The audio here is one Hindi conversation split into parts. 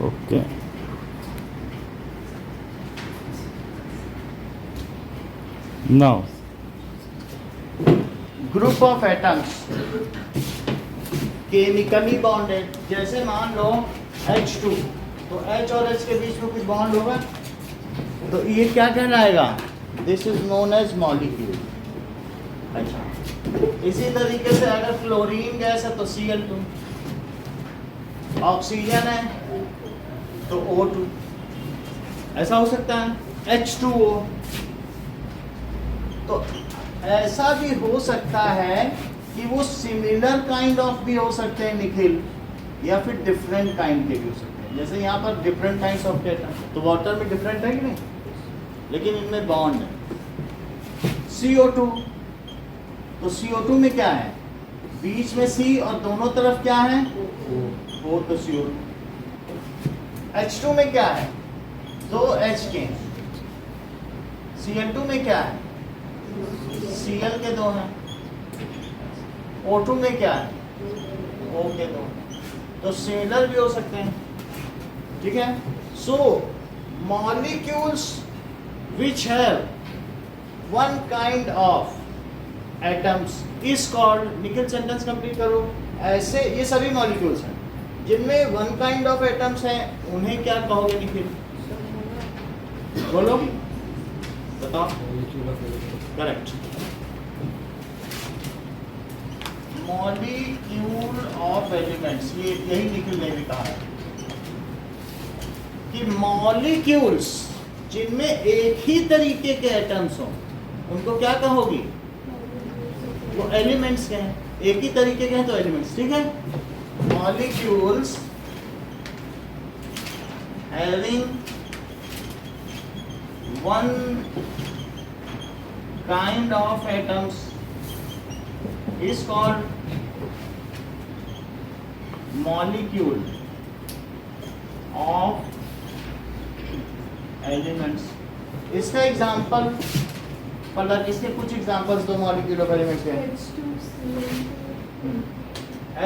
Okay now group of atoms chemically bonded, जैसे मान लो H2, तो H और H के बीच में कुछ बॉन्ड होगा, तो ये क्या कहलाएगा? This is known as molecule. अच्छा, इसी तरीके से अगर क्लोरीन गैस है तो Cl2, ऑक्सीजन है तो O2, ऐसा हो सकता है H2O। तो ऐसा भी हो सकता है कि वो सिमिलर काइंड ऑफ भी हो सकते हैं निखिल, या फिर डिफरेंट काइंड के भी हो सकते हैं। जैसे यहाँ पर डिफरेंट काइंड्स ऑफ एटम, तो वाटर में डिफरेंट है कि नहीं, लेकिन इनमें बॉन्ड है। CO2, तो CO2 में क्या है? बीच में C और दोनों तरफ क्या है? O, तो CO2। H2 में क्या है? दो H के हैं। Cl2 में क्या है? Cl के दो हैं। O2 में क्या है? O के दो। तो सिमिलर भी हो सकते हैं, ठीक है। So molecules which have one kind of atoms is called, Nikhil sentence complete करो। ऐसे ये सभी मॉलिक्यूल्स हैं जिनमें वन काइंड ऑफ एटम्स हैं, उन्हें क्या कहोगे निखिल? बोलो, बताओ। करेक्ट, मॉलिक्यूल ऑफ एलिमेंट्स, ये यही निखिल ने भी कहा है कि मॉलिक्यूल्स जिनमें एक ही तरीके के एटम्स हों, उनको क्या कहोगी? वो एलिमेंट्स के हैं, एक ही तरीके के हैं तो एलिमेंट्स, ठीक है। Molecules having one kind of atoms is called molecule of elements। इसका एग्जाम्पल पलक, इसके कुछ एग्जाम्पल्स दो मॉलिक्यूल ऑफ एलिमेंट्स के।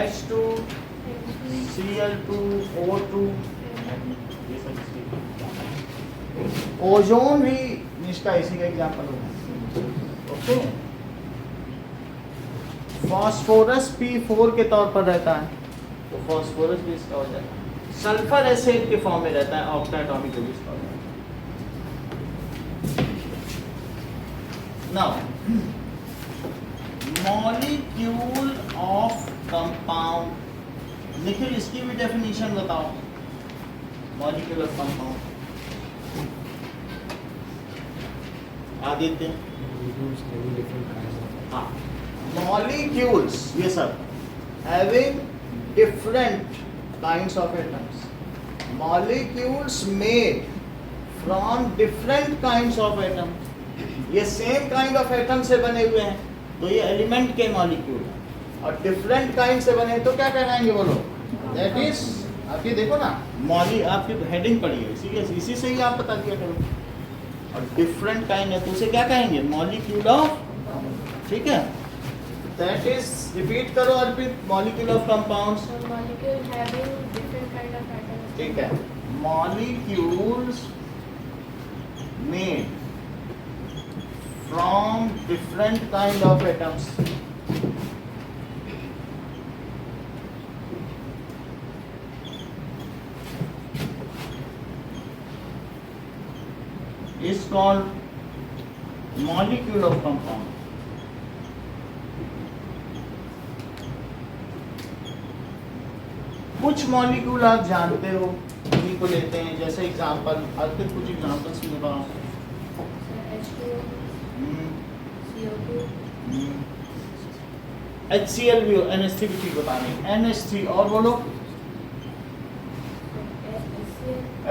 H2, Cl2, O2, ये सब इसके। ओजोन भी इसका इसी का एग्जाम्पल होगा, ओके। फॉस्फोरस P4 के तौर पर रहता है, तो फॉस्फोरस भी इसका हो जाता है। सल्फर एसिड के फॉर्म में रहता है, ऑक्टाटॉमिक भी इसका हो जाता है। Now molecule of compound, Nikhil इसकी भी डेफिनेशन बताओ। Molecule of compound, Aditya. हाँ, molecules, ये सब having different kinds of atoms, molecules made from different kinds of atoms, ये same kind of atom से बने हुए हैं, तो ये element के molecule हैं। और different kind से बने तो क्या कहलाएंगे बोलो? that is, आप ये देखो ना, आपकी हेडिंग पढ़ी है, इसी से ही आप बता दिया करो। और different kind है तो उसे क्या कहेंगे? molecule of, ठीक है। That is, repeat करो अर्पित, molecule of compounds। Molecule having different kind of atoms। ठीक है, molecules made from different kind of atoms is called molecule of compound। कुछ मॉलिक्यूल आप जानते हो, इन्हीं को लेते हैं, जैसे एग्जांपल, अर्पित कुछ एग्जांपल्स भी बताओ। H2O, CO2, HCl भी हो, NH3 भी ठीक बता रहे हैं, NH3 और बोलो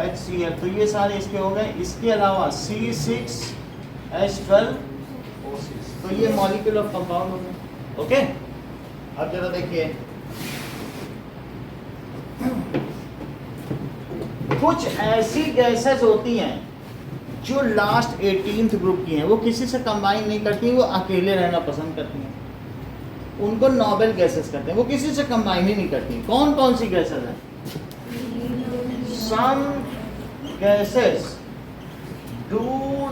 HCl, तो ये सारे इसके हो गए। इसके अलावा C6H12O6, तो ये मॉलिक्यूल ऑफ कंपाउंड हो गए, ओके। अब जरा देखिए, कुछ ऐसी गैसेस होती हैं जो लास्ट 18th ग्रुप की हैं, वो किसी से कंबाइन नहीं करती, वो अकेले रहना पसंद करती हैं, उनको नोबल गैसेस कहते हैं, वो किसी से कंबाइन ही नहीं करती। कौन कौन सी गैसेस हैं? some gases do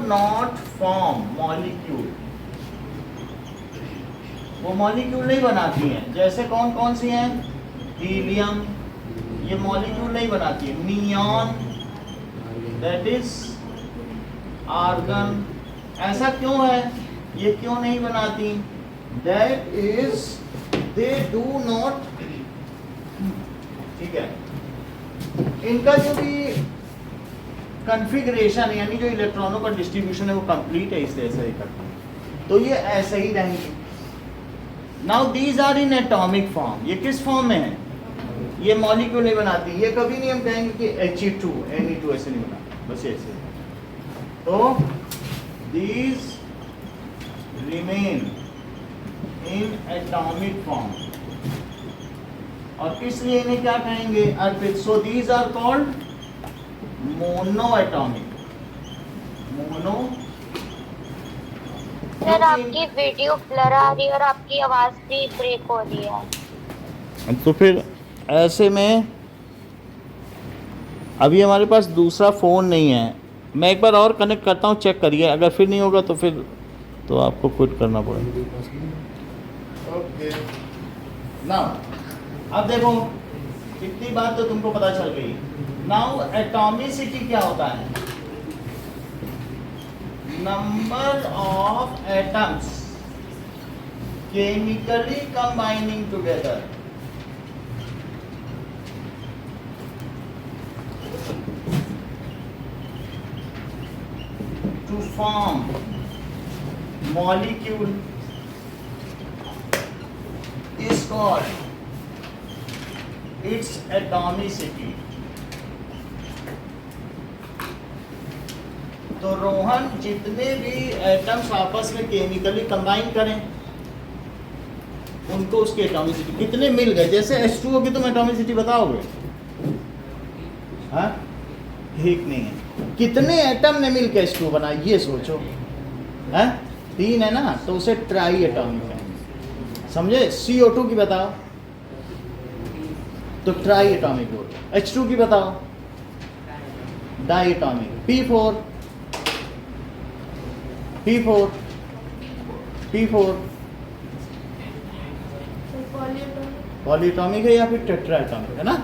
not form molecule, वो मॉलिक्यूल नहीं बनाती हैं। जैसे कौन कौन सी हैं? हीलियम, ये मॉलिक्यूल नहीं बनाती है। Neon, that is argon. ऐसा क्यों है? ये क्यों नहीं बनाती? That is they do not, ठीक है, इनका जो भी कॉन्फ़िगरेशन है यानी जो इलेक्ट्रॉनों का डिस्ट्रीब्यूशन है वो कंप्लीट है, इस तरह से करते हैं, तो ये ऐसे ही रहेंगे। Now these are in atomic form. ये किस फॉर्म में है? ये मॉलिक्यूल नहीं बनाती। ये कभी नहीं हम कहेंगे कि He2 Ne2 ऐसे नहीं बनाती, बस ऐसे। तो these remain in atomic form. और इसलिए इन्हें क्या कहेंगे? Arpit. So these are called mono atomic. Mono. Sir आपकी वीडियो ब्लर आ रही है और आपकी आवाज भी ब्रेक हो रही है। तो फिर ऐसे में अभी हमारे पास दूसरा फ़ोन नहीं है, मैं एक बार और कनेक्ट करता हूँ, चेक करिए। अगर फिर नहीं होगा तो फिर तो आपको क्विट करना पड़ेगा। ओके, नाउ अब देखो इतनी बात तो तुमको पता चल गई। नाउ एटॉमिसिटी क्या होता है? Number of atoms chemically combining together to form molecule is called its atomicity. तो रोहन जितने भी एटम्स आपस में केमिकली कंबाइन करें उनको उसकी एटॉमिसिटी कितने मिल गए। जैसे H2O की तुम एटॉमिसिटी बताओगे? हाँ, ठीक नहीं है। कितने एटम ने मिलकर H2O बना, ये सोचो। है 3 है ना, तो उसे ट्राई एटॉमिक है, समझे? CO2 की बताओ तो ट्राई एटॉमिक बोलो। H2 की बताओ डाई एटॉमिक। P4 पॉलीएटॉमिक है या फिर टेट्रा एटॉमिक है ना?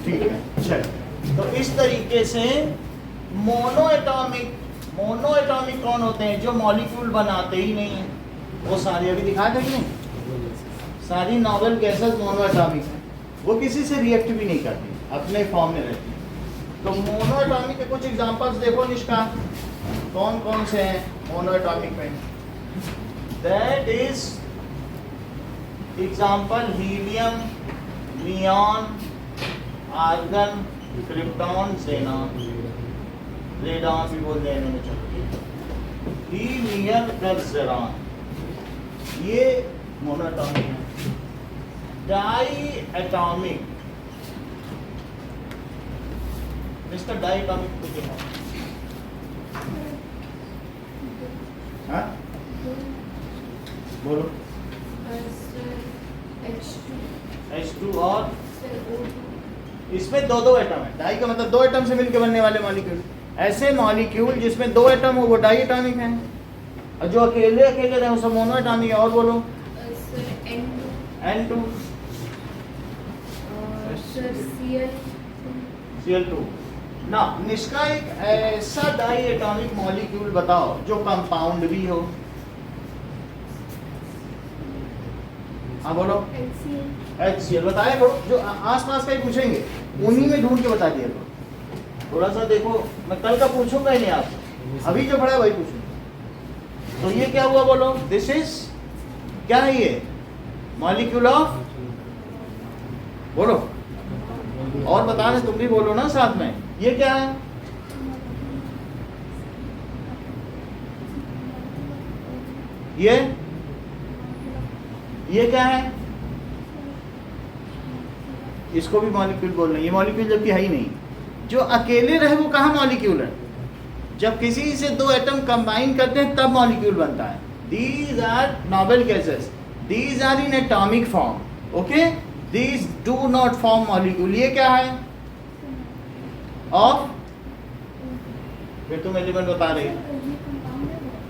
ठीक है, चलो। तो इस तरीके से मोनो एटॉमिक कौन होते हैं? जो मॉलिक्यूल बनाते ही नहीं है। वो सारी अभी दिखा दें कि नहीं, सारी नॉवेल गैसेस मोनो एटॉमिक है, वो किसी से रिएक्ट भी नहीं करती, अपने फॉर्म में रहती है। तो मोनो एटॉमिक के कुछ एग्जांपल्स देखो निष्का, कौन कौन से हैं मोनो एटॉमिक में? That is example helium, neon, argon, krypton, xenon, radon भी बोल दें इन्होंने, चलो हीलियम प्लस ज़ेनॉन, ये मोनो एटॉमिक है। Di atomic, mister di atomic को क्या है? हाँ बोलो। H2 और इसमें दो एटम है। डाई का मतलब 2 एटम से मिलकर बनने वाले मॉलिक्यूल। ऐसे मॉलिक्यूल जिसमें 2 एटम हो वो डाई एटॉमिक है, और जो अकेले रहे वो सब मोनो एटॉमिक है। और बोलो। N2 Cl2 ना। निष्का एक ऐसा डाई एटॉमिक मॉलिक्यूल बताओ जो कंपाउंड भी हो। हाँ बोलो। HCl बताया करो, जो आसपास का ही पूछेंगे उन्हीं में ढूंढ के बता दिया करो। थोड़ा सा देखो, मैं कल का पूछूंगा ही नहीं आपसे, अभी जो पढ़ा है वही पूछूंगा। तो ये क्या हुआ बोलो? दिस इज क्या है? ये मॉलिक्यूल ऑफ, बोलो। और बता रहे तुम भी बोलो ना साथ में। ये क्या है? ये क्या है? इसको भी मॉलिक्यूल बोल रहे हैं। ये मॉलिक्यूल जबकि है ही नहीं। जो अकेले रहे वो कहाँ मॉलिक्यूल है? जब किसी से 2 एटम कंबाइन करते हैं तब मॉलिक्यूल बनता है। These are noble gases, these are in atomic form, okay. These do not form molecule. ये क्या है? ऑफ, फिर तुम एलिमेंट बता रही हो।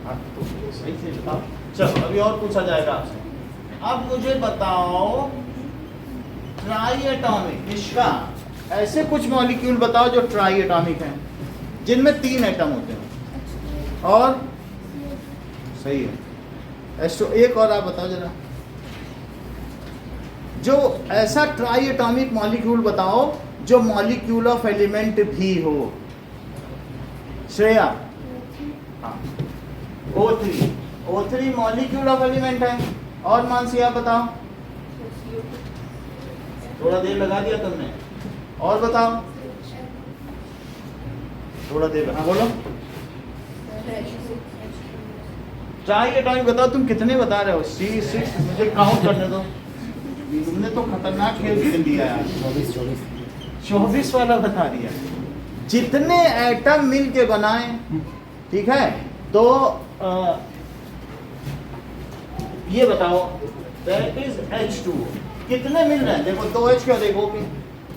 हाँ, तो सही से बताओ। चलो अभी और पूछा जाएगा आपसे। अब मुझे बताओ ट्राई एटॉमिक, इसका ऐसे कुछ मॉलिक्यूल बताओ जो ट्राई एटॉमिक हैं, जिनमें 3 एटम होते हैं। और सही है एस्ट्रो। एक और आप बताओ जरा, जो ऐसा ट्राई एटॉमिक मॉलिक्यूल बताओ जो मॉलिक्यूल ऑफ एलिमेंट भी हो। श्रेया, हाँ O3, O3 molecule of element है। और मानसी आप बताओ, थोड़ा देर लगा दिया तुमने। और बताओ, थोड़ा देर, हाँ बोलो। ट्राई एटॉमिक बताओ, तुम कितने बता रहे हो? C6, मुझे काउंट करने दो। तुमने तो खतरनाक खेल खेल दिया यार। 24 वाला बता दिया। जितने एटम मिल के बनाए, ठीक है, तो ये बताओ दैट इज H2। कितने मिल रहे हैं? देखो 2H क्या देखोगे,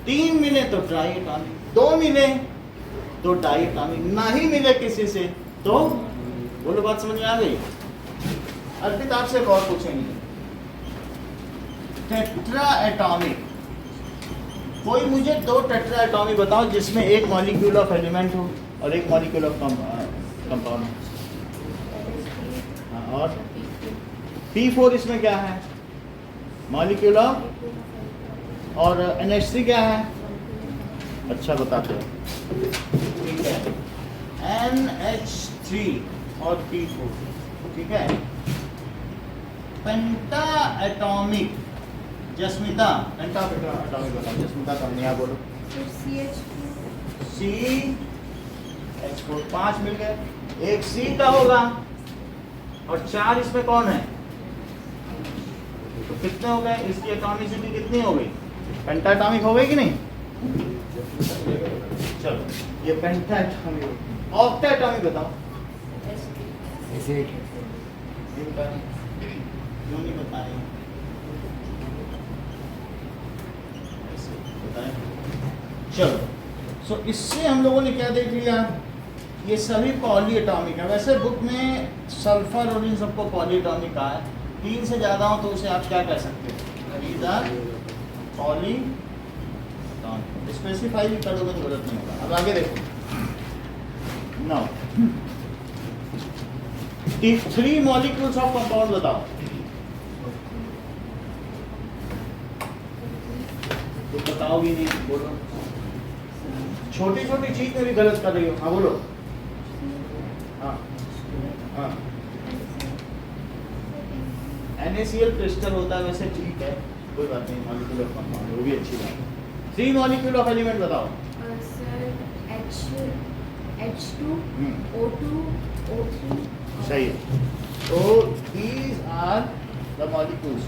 3 मिले तो ट्राई एटॉमिक, 2 मिले तो डाई एटॉमिक, ना ही मिले किसी से तो बोलो। बात समझ में आ गई? अर्पित आपसे एक और पूछेंगे, टेट्रा एटॉमिक। कोई मुझे 2 टेट्रा एटॉमिक बताओ जिसमें एक मॉलिक्यूल ऑफ एलिमेंट हो और एक मॉलिक्यूल ऑफ कंपाउंड हो। और P4 इसमें क्या है? मॉलिक्यूल ऑफ, और NH3 क्या है? अच्छा बताते हो, ठीक है, NH3 और P4, ठीक है। पेंटा एटॉमिक, जस्मिता पेंटा एटॉमिक बताओ। जस्मिता कौन, बोलो। CH4, 5 मिल गए। एक C का होगा और 4 इसमें कौन है? तो कितने हो गए? इसकी एटॉमिसिटी कितनी हो गई? पेंटा एटॉमिक हो गई कि नहीं? चलो ये पेंटा एटॉमिक। ऑक्टा एटॉमिक बताओ। क्यों नहीं बताए? चलो, सो इससे हम लोगों ने क्या देख लिया? ये सभी पॉली एटॉमिक है। वैसे बुक में सल्फर और इन सबको पॉली एटॉमिक कहा है। 3 से ज़्यादा हो तो उसे आप क्या कह सकते हो? These are poly atomic. Specify भी करोगे तो गलत नहीं होगा। अब आगे देखो, नाउ 3 मॉलिक्यूल्स ऑफ कंपाउंड बताओ। तो बताओगी नहीं, बोलो। छोटी छोटी चीज में भी गलत कर रही हो। हाँ बोलो। हाँ हाँ, NaCl क्रिस्टल होता है वैसे, ठीक है, कोई बात नहीं। मॉलिक्यूल ऑफ कंपाउंड, वो भी अच्छी बात है। 3 मॉलिक्यूल ऑफ एलिमेंट बताओ। Sir H2, O2, O3। सही है। तो these are the molecules।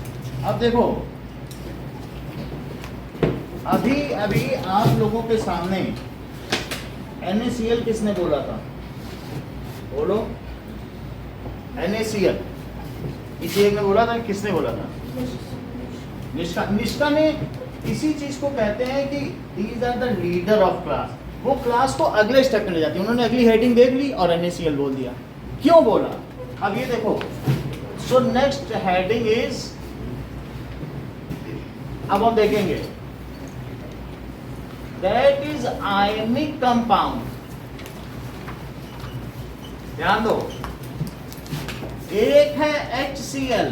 अब देखो, अभी अभी आप लोगों के सामने NaCl किसने बोला था? बोलो। NaCl इसी एक ने बोला था। किसने बोला था? निष्का। निष्का ने इसी चीज को कहते हैं कि these are the leader of class। वो क्लास को अगले स्टेप में ले जाती है। उन्होंने अगली हेडिंग देख ली और NaCl बोल दिया। क्यों बोला? अब ये देखो, सो नेक्स्ट हेडिंग इज, अब हम देखेंगे, दैट इज आयनिक कंपाउंड। ध्यान दो, एक है HCl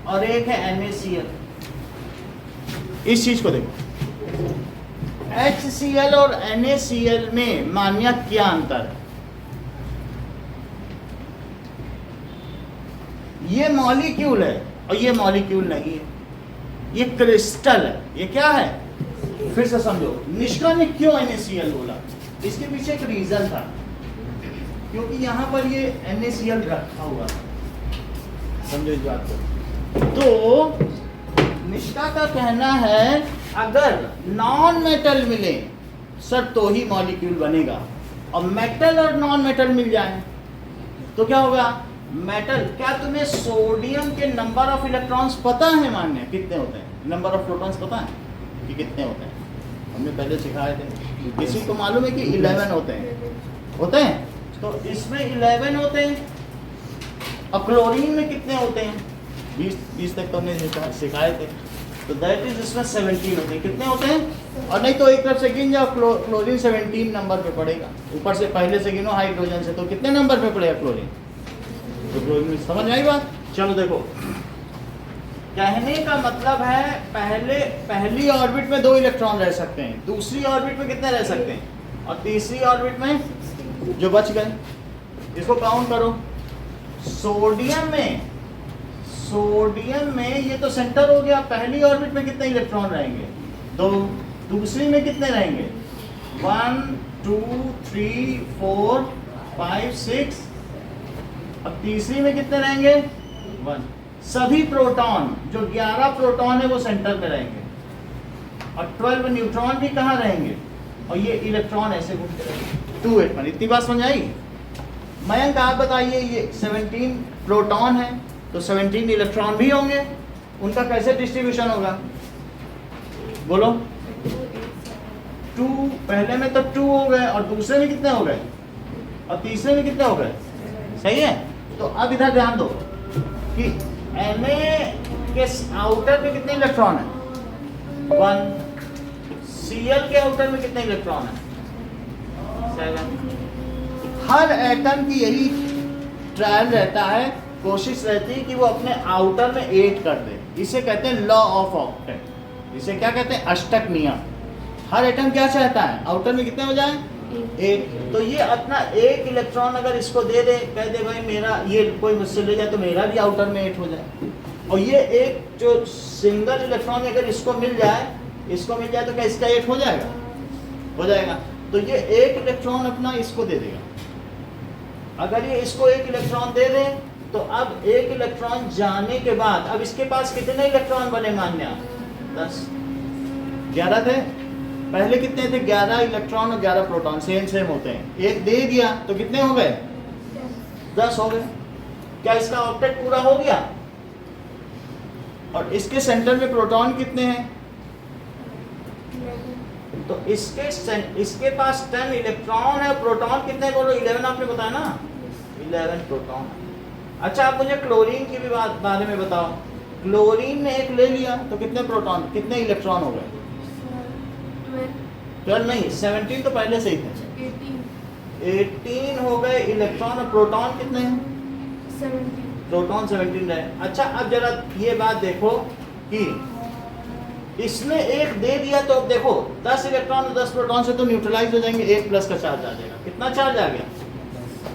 और एक है NaCl। इस चीज को देखो, HCl और NaCl में मानिया क्या अंतर है? ये मॉलिक्यूल है और ये मॉलिक्यूल नहीं है, ये क्रिस्टल है। ये क्या है? फिर से समझो, निष्का ने क्यों NaCl बोला? इसके पीछे एक रीजन था, क्योंकि यहाँ पर ये NaCl रखा हुआ था। समझो इस बात को। तो निष्का का कहना है अगर नॉन मेटल मिले सर तो ही मॉलिक्यूल बनेगा, और मेटल और नॉन मेटल मिल जाए तो क्या होगा? मेटल। क्या तुम्हें सोडियम के नंबर ऑफ इलेक्ट्रॉन्स पता है? मान्य कितने होते हैं? नंबर ऑफ प्रोटॉन्स पता है कि कितने होते हैं? हमने पहले सिखाए थे। किसी को मालूम है कि 11 होते हैं तो इसमें 11 होते हैं, और क्लोरीन में कितने होते हैं? 20 तक तो हमने सिखाए थे। तो दैट इज इसमें 17 होते हैं। कितने होते हैं? और नहीं तो एक तरफ से गिन जाओ, क्लोरीन 17 नंबर पे पड़ेगा, ऊपर से पहले से गिनो हाइड्रोजन से, तो कितने नंबर पे पड़ेगा क्लोरीन? तो क्लोरीन में समझ आई बात? चलो देखो, कहने का मतलब है पहली ऑर्बिट में 2 इलेक्ट्रॉन रह सकते हैं, दूसरी ऑर्बिट में कितने रह सकते हैं, और तीसरी ऑर्बिट में जो बच गए, इसको काउंट करो। सोडियम में ये तो सेंटर हो गया, पहली ऑर्बिट में कितने इलेक्ट्रॉन रहेंगे? 2। दूसरी में कितने रहेंगे? 1 2 3 4 5 6। अब तीसरी में कितने रहेंगे? 1। सभी प्रोटॉन, जो 11 प्रोटॉन है वो सेंटर में रहेंगे, और 12 न्यूट्रॉन भी कहाँ रहेंगे, और ये इलेक्ट्रॉन ऐसे घूमते रहेंगे 2 8 पर। इतनी बात समझ आई? मयंक आप बताइए, ये 17 प्रोटॉन है तो 17 इलेक्ट्रॉन भी होंगे, उनका कैसे डिस्ट्रीब्यूशन होगा? बोलो। 2 पहले में तो 2 हो गए, और दूसरे में कितने हो गए, और तीसरे में कितने हो गए? सही है। तो अब इधर ध्यान दो कि Na के आउटर में कितने इलेक्ट्रॉन है? 1। Cl के आउटर में कितने इलेक्ट्रॉन है? 7। हर एटम की यही ट्रायल रहता है, कोशिश रहती है कि वो अपने आउटर में 8 कर दे। इसे कहते हैं लॉ ऑफ ऑक्टेट, इसे क्या कहते हैं? अष्टक नियम। हर एटम क्या चाहता है? आउटर में कितने हो जाए? 8। तो ये अपना 1 इलेक्ट्रॉन अगर इसको दे दे, कह दे भाई मेरा, ये कोई मुझसे ले जाए तो मेरा भी आउटर में 8 हो जाए, और ये एक जो सिंगल इलेक्ट्रॉन अगर इसको मिल जाए तो क्या इसका 8 हो जाएगा? हो जाएगा। तो ये 1 इलेक्ट्रॉन अपना इसको दे देगा। अगर ये इसको 1 इलेक्ट्रॉन दे दे तो अब 1 इलेक्ट्रॉन जाने के बाद अब इसके पास कितने इलेक्ट्रॉन बने? मान्या 10। 11 थे पहले, कितने थे? 11 इलेक्ट्रॉन और 11 प्रोटॉन सेम होते हैं। एक दे दिया तो कितने हो गए? 10 हो गए। क्या इसका ऑक्टेट पूरा हो गया? और इसके सेंटर में प्रोटॉन कितने हैं? तो इसके पास 10 इलेक्ट्रॉन है, प्रोटॉन कितने? बोलो 11। आपने बताया ना 11 प्रोटॉन। अच्छा, आप मुझे क्लोरीन की भी बारे में बताओ। क्लोरीन में एक ले लिया तो कितने प्रोटॉन, कितने इलेक्ट्रॉन हो गए? 12 नहीं, 17 तो पहले से ही थे। 18 हो गए इलेक्ट्रॉन, और प्रोटॉन कितने हैं? 17। प्रोटॉन 17 रहे। अच्छा, अब जरा ये बात देखो कि इसने 1 दे दिया तो अब देखो 10 इलेक्ट्रॉन और 10 प्रोटॉन से तो न्यूट्रलाइज हो जाएंगे, 1 प्लस का चार्ज आ जाएगा। कितना चार्ज आ गया?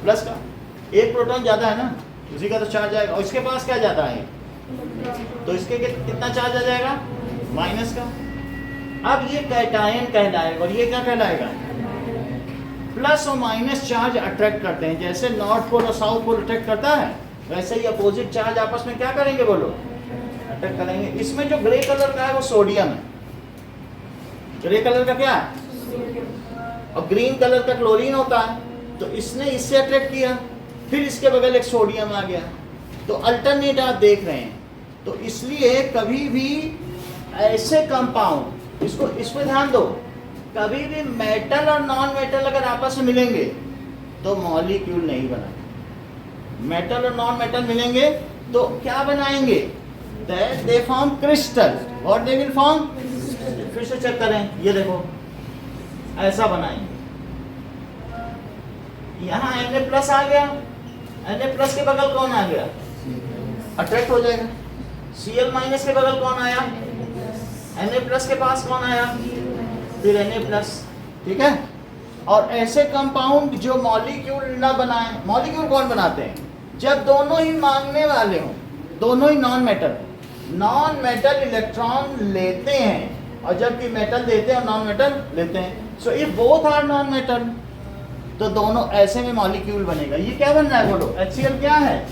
प्लस का। 1 प्रोटॉन ज्यादा है ना, उसी का तो चार्ज आएगा, और इसके पास क्या ज्यादा है? तो इसके कितना चार्ज आ जाएगा? माइनस का। अब ये कैटायन कहलाएगा, और ये क्या कहलाएगा? प्लस और माइनस चार्ज अट्रैक्ट करते हैं। जैसे नॉर्थ पोल और साउथ पोल अट्रैक्ट करता है, वैसे ही अपोजिट चार्ज आपस में क्या करेंगे? बोलो, अटैक करेंगे। इसमें जो ग्रे कलर का है वो सोडियम है। ग्रे कलर का क्या है? और ग्रीन कलर का क्लोरीन होता है। तो इसने इससे अट्रैक्ट किया, फिर इसके बगल एक सोडियम आ गया, तो अल्टरनेट आप देख रहे हैं। तो इसलिए कभी भी ऐसे कंपाउंड, इस पर ध्यान दो, कभी भी मेटल और नॉन मेटल अगर आपस में मिलेंगे तो मॉलिक्यूल नहीं बनाएंगे। मेटल और नॉन मेटल मिलेंगे तो क्या बनाएंगे? दे फॉर्म क्रिस्टल, और दे विल फॉर्म, फिर से चेक करें, ये देखो ऐसा बनाएंगे। यहाँ Na+ आ गया, Na+ के बगल कौन आ गया? अट्रैक्ट हो जाएगा। Cl- के बगल कौन आया? Na+ के पास कौन आया? फिर Na+। ठीक है। और ऐसे कंपाउंड जो मॉलिक्यूल ना बनाए, मॉलिक्यूल कौन बनाते हैं? जब दोनों ही मांगने वाले हों, दोनों ही नॉन मेटल इलेक्ट्रॉन लेते हैं, और जबकि मेटल देते हैं और नॉन मेटल लेते हैं। So if both are non metal, तो दोनों ऐसे में मॉलिक्यूल बनेगा। ये क्या बन रहा है? बोलो, HCl क्या है?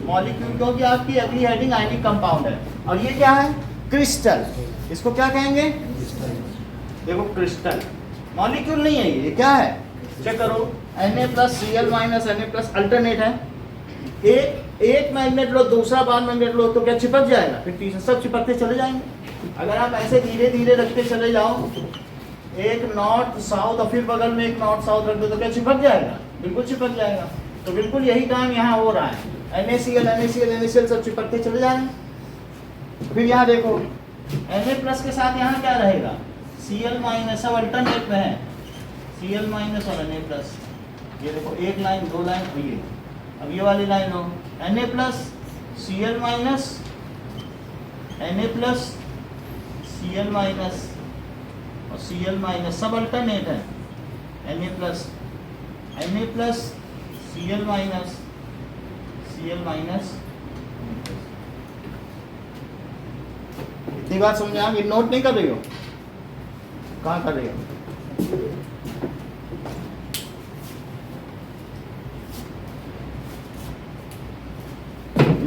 मॉलिक्यूल, क्योंकि आपकी अगली हेडिंग आयनिक कंपाउंड है। और ये क्या है? क्रिस्टल। इसको क्या कहेंगे? देखो, क्रिस्टल मॉलिक्यूल नहीं है, ये क्या है? चेक करो, Na+ Cl- Na+ अल्टरनेट है। एक मैग्नेट लो, दूसरा बार मैग्नेट लो, तो क्या चिपक जाएगा? फिर तीसरा, सब चिपकते चले जाएंगे। अगर आप ऐसे धीरे धीरे रखते चले जाओ एक नॉर्थ साउथ और फिर बगल में एक नॉर्थ साउथ रख दो तो क्या चिपक जाएगा? बिल्कुल चिपक जाएगा। तो बिल्कुल यही काम यहाँ हो रहा है। NaCl सब चिपकते चले जा रहे हैं। फिर यहाँ देखो Na+ के साथ यहाँ क्या रहेगा? Cl- सब अल्टरनेट में है, Cl- और Na+। ये देखो एक लाइन, दो लाइन, ये अब ये वाली लाइन हो Na+, Cl-, Na+, Cl- और Cl- सब अल्टरनेट है। Na+, Cl-, Cl-। इतनी बात समझ आ गई? नोट नहीं कर रही हो? कहाँ कर रही हो?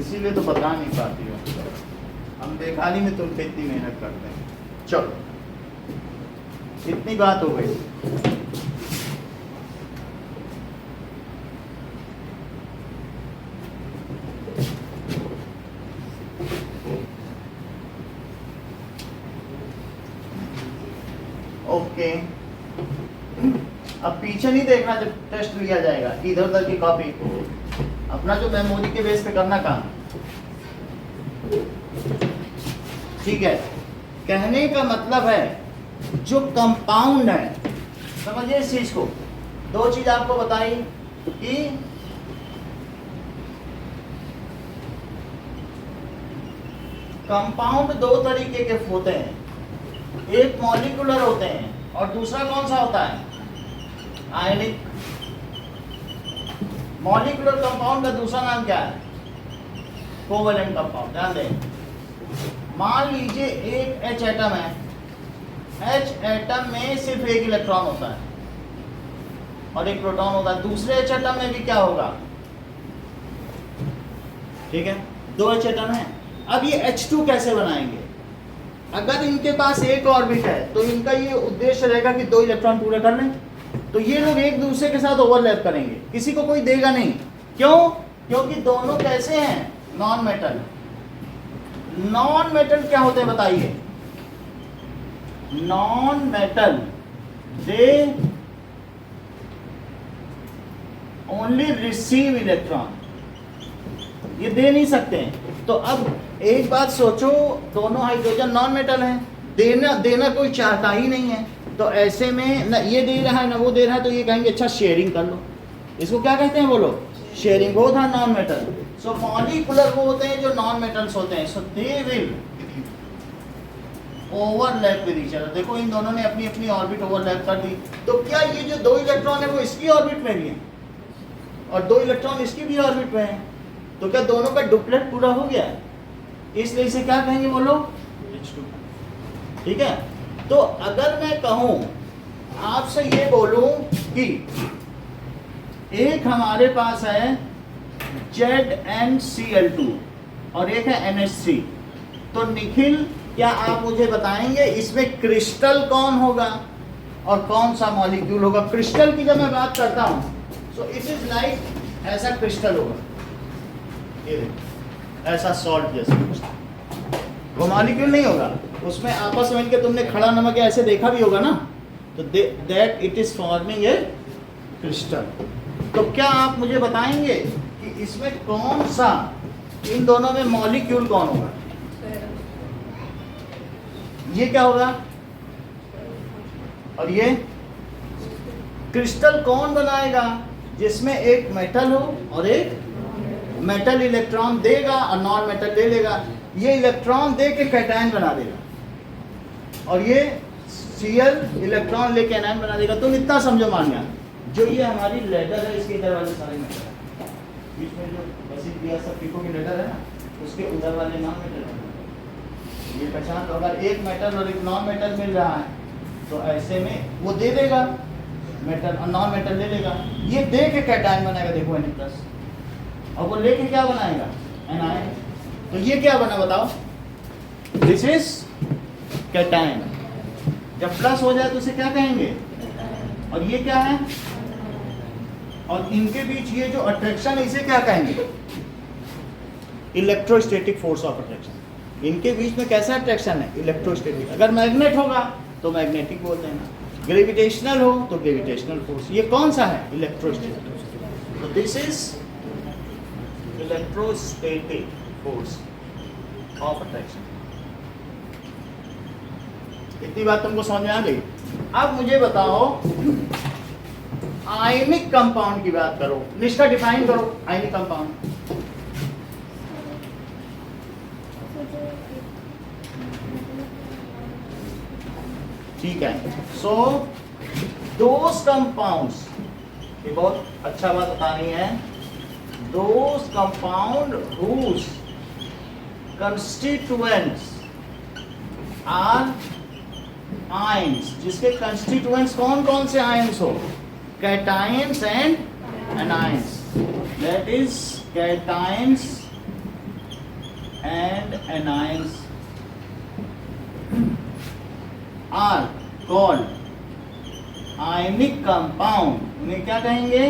इसीलिए तो बता नहीं पाती हो। हम बेखाली में तुम पे इतनी मेहनत करते हैं। चलो इतनी बात हो गई। ओके, अब पीछे नहीं देखना जब टेस्ट लिया जाएगा, इधर उधर की कॉपी, अपना जो मेमोरी के बेस पे करना काम। ठीक है, कहने का मतलब है जो कंपाउंड है, समझिए इस चीज को। दो चीज आपको बताई कि कंपाउंड दो तरीके के होते हैं, एक मॉलिक्यूलर होते हैं और दूसरा कौन सा होता है? आयनिक। मॉलिक्यूलर कंपाउंड का दूसरा नाम क्या है? Covalent compound. ध्यान दें, मान लीजिए एक H एटम है, H एटम में सिर्फ एक इलेक्ट्रॉन होता है और एक प्रोटॉन होता है। दूसरे H एटम में भी क्या होगा? ठीक है, दो H एटम है। अब ये H2 कैसे बनाएंगे? अगर इनके पास एक ऑर्बिट है तो इनका ये उद्देश्य रहेगा कि दो इलेक्ट्रॉन पूरे कर लें, तो ये लोग एक दूसरे के साथ ओवरलैप करेंगे, किसी को कोई देगा नहीं। क्यों? क्योंकि दोनों कैसे हैं? Non metal. नॉन मेटल क्या होते हैं बताइए? Non metal they only receive electron, ये दे नहीं सकते हैं। तो अब एक बात सोचो, दोनों हाइड्रोजन नॉन मेटल हैं, देना कोई चाहता ही नहीं है, तो ऐसे में न ये दे रहा है ना वो दे रहा है, तो ये कहेंगे अच्छा शेयरिंग कर लो। इसको क्या कहते हैं बोलो? शेयरिंग। वो था नॉन मेटल। सो मॉलिक्यूलर वो होते हैं जो नॉन मेटल्स होते हैं, so they will overlap with each other. देखो इन दोनों ने अपनी अपनी ऑर्बिट ओवरलैप कर दी, तो क्या ये जो दो इलेक्ट्रॉन है वो इसकी ऑर्बिट में भी है और दो इलेक्ट्रॉन इसकी भी ऑर्बिट में है, तो क्या दोनों का डुप्लेट पूरा हो गया? इसलिए इसे क्या कहेंगे बोलो? H2। ठीक है, तो अगर मैं कहूं आपसे ये बोलूं कि एक हमारे पास है ZnCl2 और एक है NH3, तो निखिल क्या आप मुझे बताएंगे इसमें क्रिस्टल कौन होगा और कौन सा मॉलिक्यूल होगा? क्रिस्टल की जब मैं बात करता हूं, सो इट इज लाइक ऐसा क्रिस्टल होगा, ये देखो ऐसा सॉल्ट जैसा, वो मॉलिक्यूल नहीं होगा, उसमें आपस में इनके तुमने खड़ा नमक ऐसे देखा भी होगा ना, तो that it is forming a crystal. तो क्या आप मुझे बताएंगे कि इसमें कौन सा, इन दोनों में मॉलिक्यूल कौन होगा? ये क्या होगा और ये? क्रिस्टल कौन बनाएगा? जिसमें एक मेटल हो और एक मेटल इलेक्ट्रॉन देगा और नॉन मेटल ले लेगा। ये इलेक्ट्रॉन दे के कैटायन बना देगा और ये Cl इलेक्ट्रॉन लेके एनायन बना देगा। तुम इतना समझो मान गया, जो ये हमारी लेडर है इसके इधर वाले सारे मेटल है, बीच में जो बसी क्रिया सब पिको की लेडर है ना, उसके उधर वाले नॉन मेटल है। ये पहचान लो, अगर एक मेटल और एक नॉन मेटल मिल रहा है तो ऐसे में वो दे देगा मेटल और नॉन मेटल ले लेगा। ये दे के कैटायन बनाएगा, देखो Na+, और वो लेके क्या बनाएगा? एनायन। तो ये क्या बना बताओ? This is cation. जब प्लस हो जाए तो इसे क्या कहेंगे? और ये क्या है? और इनके बीच ये जो अट्रैक्शन है इसे क्या कहेंगे? Electrostatic force of attraction. इनके बीच में कैसा अट्रैक्शन है? इलेक्ट्रोस्टैटिक। अगर मैग्नेट होगा तो मैग्नेटिक बोल देना। ग्रेविटेशनल हो तो ग्रेविटेशनल फोर्स। ये कौन सा है? इलेक्ट्रोस्टैटिक। तो this is electrostatic force of attraction. इतनी बात तुमको समझ में आ गई? अब मुझे बताओ आयनिक कंपाउंड की बात करो, निष्ठा डिफाइन करो आयनिक कंपाउंड। ठीक है, सो दोज कंपाउंड्स, ये बहुत अच्छा बात बतानी है, those compound whose constituents are ions, जिसके कंस्टिट्यूएंट्स कौन कौन से आयंस हो? Cations and anions. That is cations and anions are called ionic compound. उन्हें क्या कहेंगे?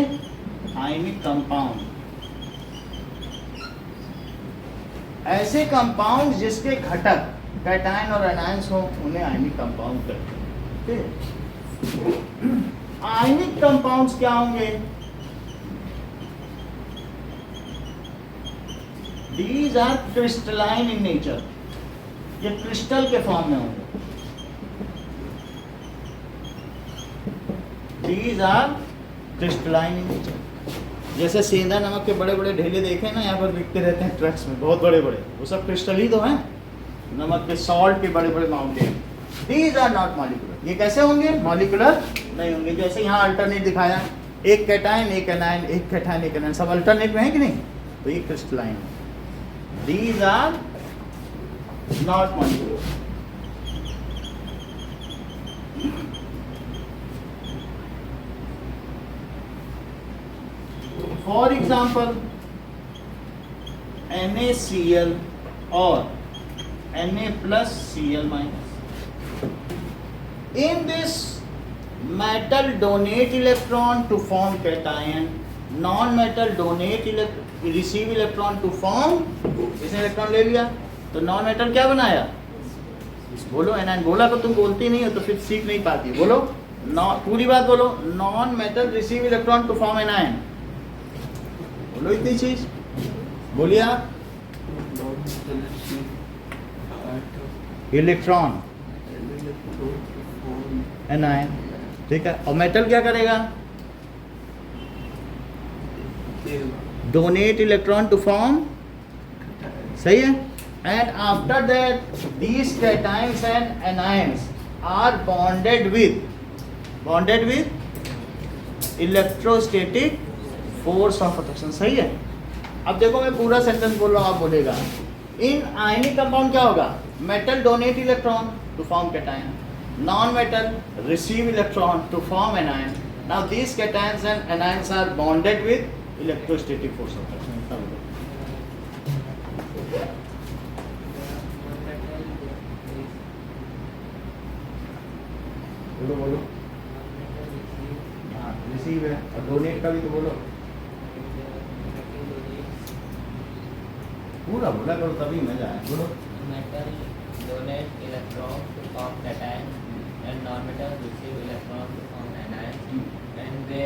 Ionic compound. ऐसे कंपाउंड जिसके घटक कैटायन और एनायंस हो उन्हें आयनिक कंपाउंड कहते हैं। आयनिक कंपाउंड्स क्या होंगे? These are crystalline in nature, ये क्रिस्टल के फॉर्म में होंगे। These are crystalline in nature। जैसे सेंधा नमक के बड़े बड़े ढेले देखे ना यहाँ पर बिकते रहते हैं ट्रक्स में, बहुत बड़े बड़े, वो सब क्रिस्टल ही तो हैं, नमक के सॉल्ट के बड़े बड़े mountain. These are not molecular। ये कैसे होंगे? मॉलिकुलर नहीं होंगे। जैसे यहाँ अल्टरनेट दिखाया, एक कैटायन एक एनायन, एक कैटायन एक एनायन, सब अल्टरनेट में है कि नहीं? तो ये क्रिस्टलाइन है। These are not molecular। For example, NaCl or Na plus Cl minus। In this, metal donate electron to form cation, non-metal donate receive electron to form, इसने इलेक्ट्रॉन ले लिया तो नॉन मेटल क्या बनाया? बोलो एनायन। बोला तो तुम बोलती नहीं हो तो फिर सीख नहीं पाती। बोलो पूरी बात बोलो। Non metal receive electron to form anion. बोलो इतनी चीज बोलिए आप। इलेक्ट्रॉन एनायन, ठीक है। और मेटल क्या करेगा? डोनेट इलेक्ट्रॉन टू फॉर्म, सही है। And after that these cations and anions are bonded with electrostatic force of attraction, सही है। अब देखो मैं पूरा सेंटेंस बोल रहा हूँ, आप बोलेगा। इन आयनिक कंपाउंड क्या होगा? Metal donate electron to form cation, non metal receive electron to form anion. Now these cations and anions are bonded with electrostatic force of attraction। बोलो बोलो। हाँ रिसीव है, और डोनेट का भी तो बोलो। पूरा बोला करो तभी मजा आए। बोलो। Metal donate electron to form cation and non metal receive electron to form anion and they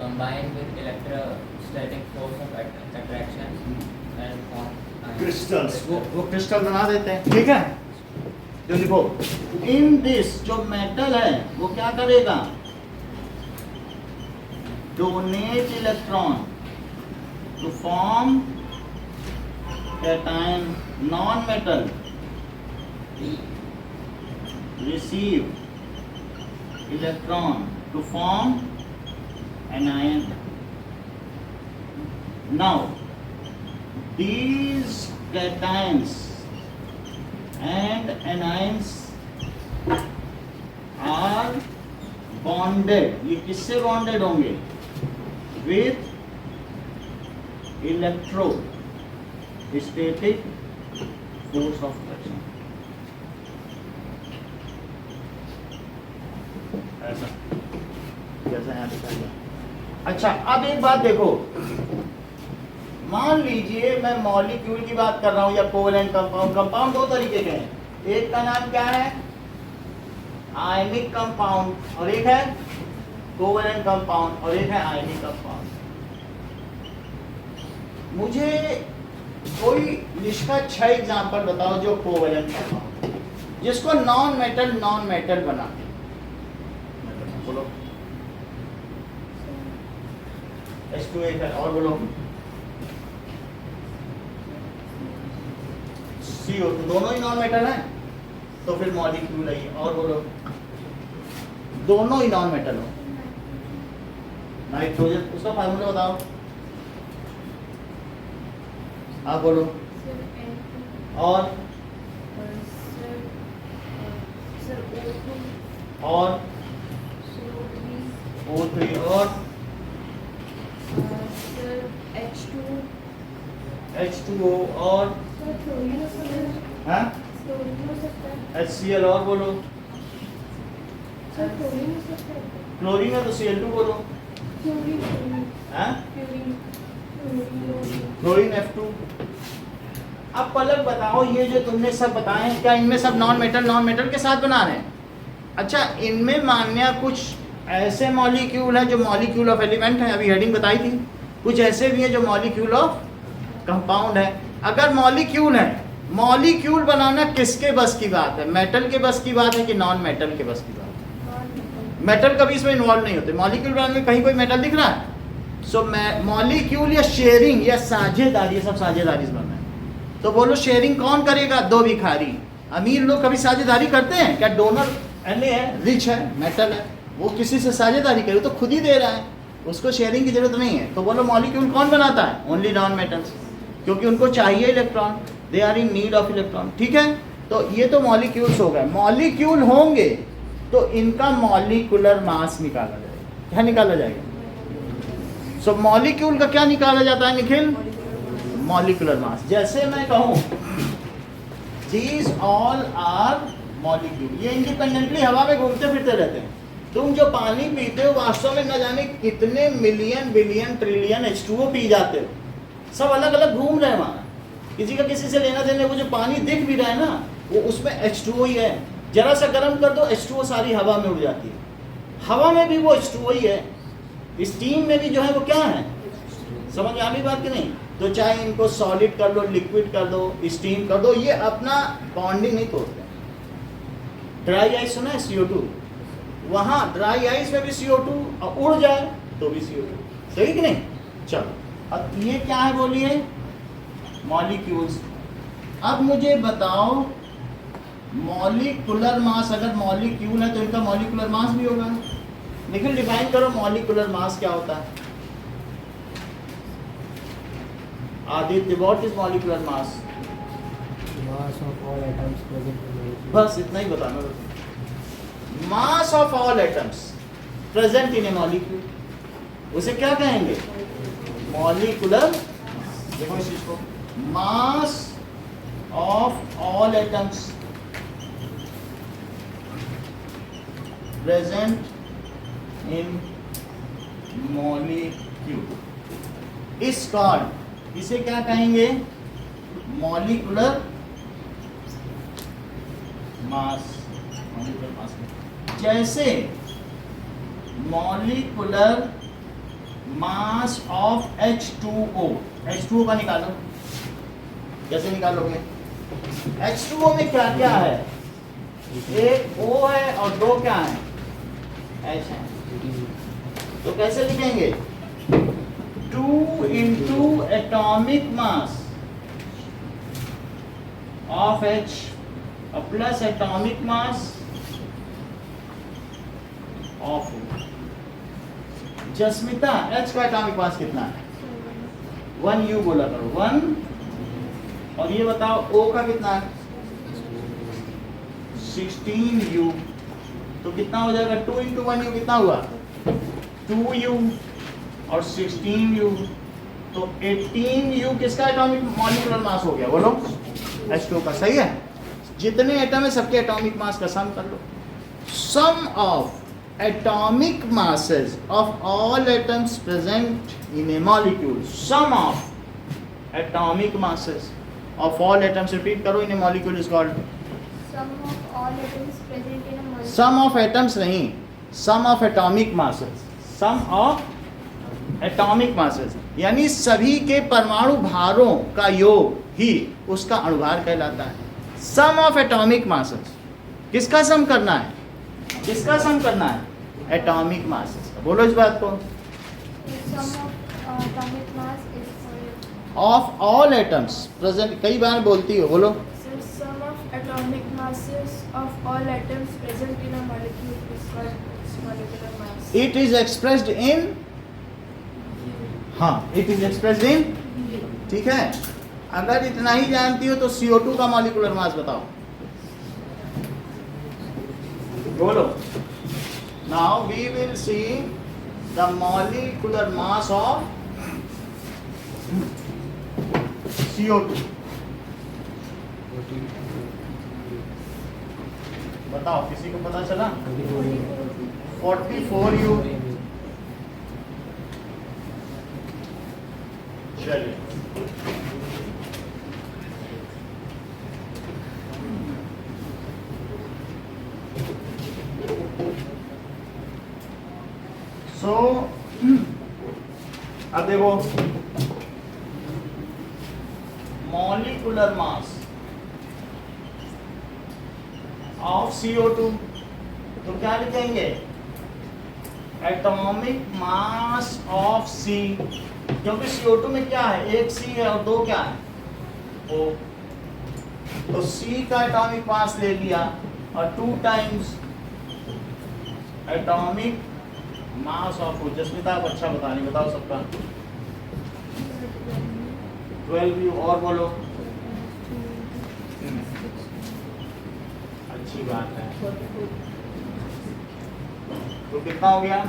combine with electrostatic force of attraction and form crystals. वो क्रिस्टल बना देते हैं, ठीक है। जो लिखो, इन दिस जो मेटल है वो क्या करेगा? Donate electron to form cation, non metal receive electron to form anion. Now these cations and anions are bonded। ये किससे बॉन्डेड होंगे? with electrostatic force of attraction। ऐसा जैसा यहाँ दिखाया गया। अच्छा अब एक बात देखो, मान लीजिए मैं मॉलिक्यूल की बात कर रहा हूं या कोवेलेंट कंपाउंड। कंपाउंड दो तरीके के हैं। एक का नाम क्या है? आयनिक कंपाउंड और एक है कोवेलेंट कंपाउंड और एक है आयनिक कंपाउंड। मुझे कोई लिस्ट का 6 एग्जांपल बताओ जो कोवेलेंट कंपाउंड जिसको नॉन मेटल बना के बोलो। H2 है और बोलो। CO तो दोनों ही नॉन मेटल हैं तो फिर मॉलिक्यूल है ये। और बोलो दोनों ही नॉन मेटल हो। नाइट्रोजन उसका फार्मूला बताओ। आप बोलो। और और O3 और H2O और हाँ HCl और बोलो। क्लोरीन है तो Cl2 बोलो। हाँ क्लोरीन F2। अब पलक बताओ ये जो तुमने सब बताए हैं क्या इनमें सब नॉन मेटल के साथ बना रहे हैं? अच्छा इनमें मान्य कुछ ऐसे मॉलिक्यूल हैं जो मॉलिक्यूल ऑफ एलिमेंट है, अभी हेडिंग बताई थी। कुछ ऐसे भी हैं जो मॉलिक्यूल ऑफ कंपाउंड है। अगर मॉलिक्यूल है, मॉलिक्यूल बनाना किसके बस की बात है? मेटल के बस की बात है कि नॉन मेटल के बस की बात है? मेटल कभी इसमें इन्वॉल्व नहीं होते। मॉलिक्यूल बनाने में कहीं कोई मेटल दिख रहा है? सो मॉलिक्यूल या शेयरिंग या साझेदारी, सब साझेदारी से बनना है। तो बोलो शेयरिंग कौन करेगा? दो भिखारी। अमीर लोग कभी साझेदारी करते हैं क्या? डोनर एने है, रिच है, मेटल है, वो किसी से साझेदारी करे तो खुद ही दे रहा है, उसको शेयरिंग की जरूरत नहीं है। तो बोलो मॉलिक्यूल कौन बनाता है? ओनली नॉन मेटल्स, क्योंकि उनको चाहिए electron, they are in need of electron. ठीक है, तो ये तो मॉलिक्यूल्स हो गए। मॉलिक्यूल होंगे तो इनका मॉलिक्यूलर मास निकाला जाएगा। क्या निकाला जाएगा? सो मॉलिक्यूल का क्या निकाला जाता है निखिल? Molecular mass. जैसे मैं कहूं दीज ऑल आर मॉलिक्यूल, ये इंडिपेंडेंटली हवा में घूमते फिरते रहते हैं। तुम जो पानी पीते हो वास्तव में न जाने कितने million billion trillion H2O P जाते हो, सब अलग अलग घूम रहे हैं वहाँ। किसी का किसी से लेना देना, वो जो पानी दिख भी रहा है ना वो उसमें H2O ही है। जरा सा गर्म कर दो H2O सारी हवा में उड़ जाती है। हवा में भी वो H2O ही है, स्टीम में भी जो है वो क्या है? समझ में आ गई बात कि नहीं? तो चाहे इनको सॉलिड कर लो, लिक्विड कर दो, स्टीम कर दो, ये अपना बॉन्डिंग नहीं तोड़ते। ड्राई आइस सुना है CO2, वहाँ ड्राई आइस में भी CO2 और उड़ जाए तो भी CO2, सही कि नहीं? चलो अब ये क्या है बोलिए? मॉलिक्यूल्स। अब मुझे बताओ मॉलिक्यूलर मास, अगर मॉलिक्यूल है तो इनका मॉलिक्यूलर मास भी होगा। निखिल डिफाइन करो मॉलिक्यूलर मास क्या होता है? Aditya what is molecular mass? Mass of all atoms present in molecule. बस इतना ही बताना। Mass of all atoms present in a molecule, उसे क्या कहेंगे? मॉलिक्यूलर। देखो इस चीज को, mass of all atoms present in molecule is called, इसे क्या कहेंगे? Molecular mass. मॉलिक्यूलर मास जैसे molecular mass of H2O, H2O का निकालो। कैसे निकालोगे? H2O में क्या क्या है? एक O है और दो क्या है? H है। तो कैसे लिखेंगे? 2 into atomic mass of H plus atomic mass of O। Jasmita H का एटॉमिक मास कितना है? 1U बोला करो, 1। और ये बताओ O का कितना है? 16U। तो कितना हो जाएगा? 2 into 1U कितना हुआ? 2U और 16U, तो 18U किसका एटॉमिक मॉलिक्यूलर मास हो गया? बोलो H2O का। सही है, जितने एटम है सबके एटॉमिक मास का सम कर लो। Sum of atomic masses of all atoms present in a molecule, sum of atomic masses of all atoms, repeat करो, in a molecule is called Sum of all atoms present in a sum of atoms नहीं, sum of atomic masses, sum of atomic masses, यानी सभी के परमाणु भारों का योग ही उसका अणुभार कहलाता है। सम ऑफ एटॉमिक मासेस, किसका सम करना है, किसका सम करना है, एटॉमिक मासेस। बोलो इस बात को। Sum of atomic mass is for of all atoms present, कई बार बोलती हो, बोलो। sum of atomic masses of all atoms present in a molecule is called its molecular mass. It is expressed in, हाँ इट इज एक्सप्रेस्ड इन, ठीक है। अगर इतना ही जानती हो तो CO2 का मॉलिक्यूलर मास बताओ, बोलो। Now we will see the molecular mass of CO2। बताओ, किसी को पता चला? 44 U। चलिए, अब देखो मॉलिक्यूलर मास ऑफ CO2, तो क्या लिखेंगे, एटॉमिक मास ऑफ C, क्योंकि CO2 में क्या है, एक C है और दो क्या है, O, तो C का एटॉमिक मास ले लिया और 2 times atomic mass of O। Jasmita आप अच्छा बता रही, बताओ सबका 12 U। और बोलो, अच्छी बात है। तो कितना हो गया,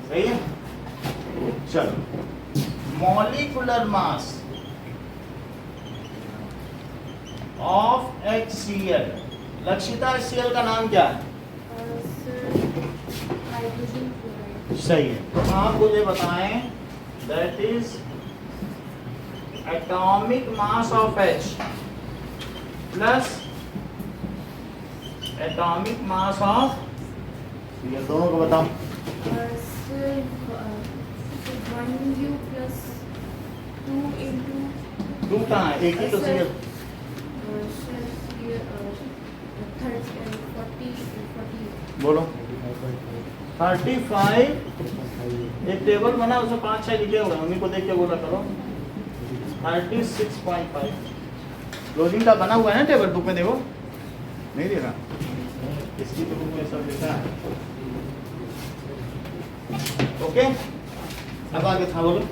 सही है। चलो, molecular mass of HCl, Lakshita HCl का नाम क्या है? Hydrogen fluoride. सही है। तो आप मुझे बताएं, that is atomic mass of H plus atomic mass of, ये दोनों को बताओ। Sir, 1U plus 2 into 2 कहाँ है, एक ही तो Sir, CL। sir, here 40 बोलो 35। एक टेबल बना, उसमें 5-6 लिखे हुए हैं, उन्हीं को देख के बोला करो। 36.5 क्लोजिंग का बना हुआ है ना टेबल, बुक में देखो, नहीं देखा, इसकी तो बुक में सब लिखा है। ओके, अब आगे था, बोलो।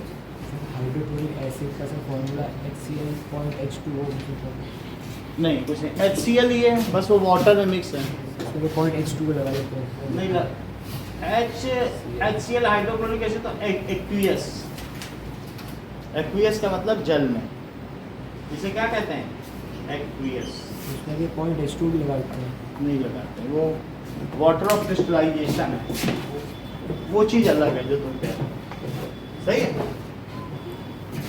हाइड्रोक्लोरिक एसिड का सर फॉर्मूला HCl.H2O। नहीं कुछ नहीं, HCl ही है, बस वो वाटर में मिक्स है। उसमें .H2O लगा देते हैं। नहीं लग, HCl हाइड्रोक्लोरिक एसिड तो एक्वियस, एक्वियस का मतलब जल में, इसे क्या कहते हैं, एक्वियस। उसमें भी .H2O भी लगा देते हैं। नहीं लगाते, वो वाटर ऑफ क्रिस्टलाइजेशन है, वो चीज़ अलग है जो तुम कह रहे हो, सही है।